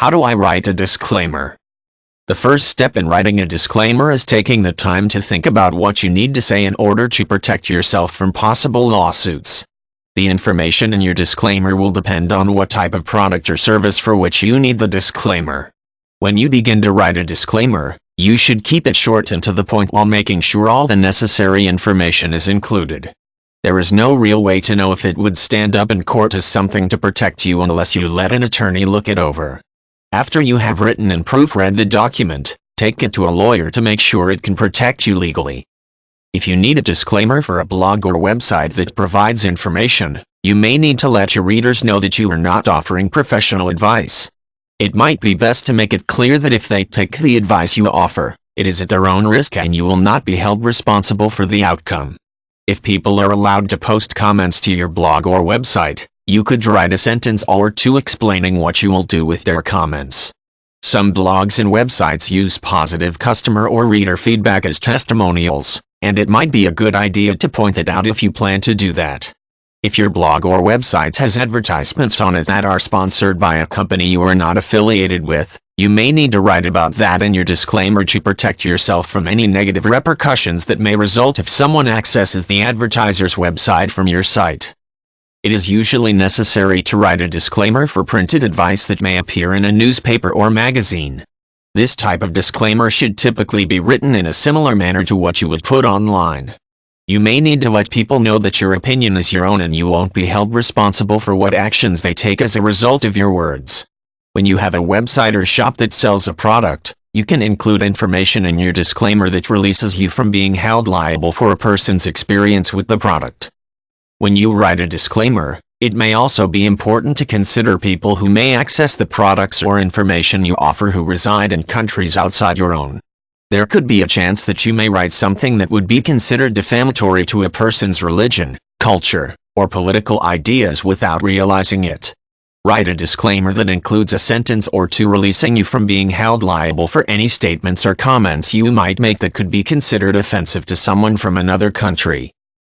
How do I write a disclaimer? The first step in writing a disclaimer is taking the time to think about what you need to say in order to protect yourself from possible lawsuits. The information in your disclaimer will depend on what type of product or service for which you need the disclaimer. When you begin to write a disclaimer, you should keep it short and to the point while making sure all the necessary information is included. There is no real way to know if it would stand up in court as something to protect you unless you let an attorney look it over. After you have written and proofread the document, take it to a lawyer to make sure it can protect you legally. If you need a disclaimer for a blog or website that provides information, you may need to let your readers know that you are not offering professional advice. It might be best to make it clear that if they take the advice you offer, it is at their own risk and you will not be held responsible for the outcome. If people are allowed to post comments to your blog or website, you could write a sentence or two explaining what you will do with their comments. Some blogs and websites use positive customer or reader feedback as testimonials, and it might be a good idea to point it out if you plan to do that. If your blog or website has advertisements on it that are sponsored by a company you are not affiliated with, you may need to write about that in your disclaimer to protect yourself from any negative repercussions that may result if someone accesses the advertiser's website from your site. It is usually necessary to write a disclaimer for printed advice that may appear in a newspaper or magazine. This type of disclaimer should typically be written in a similar manner to what you would put online. You may need to let people know that your opinion is your own and you won't be held responsible for what actions they take as a result of your words. When you have a website or shop that sells a product, you can include information in your disclaimer that releases you from being held liable for a person's experience with the product. When you write a disclaimer, it may also be important to consider people who may access the products or information you offer who reside in countries outside your own. There could be a chance that you may write something that would be considered defamatory to a person's religion, culture, or political ideas without realizing it. Write a disclaimer that includes a sentence or two releasing you from being held liable for any statements or comments you might make that could be considered offensive to someone from another country.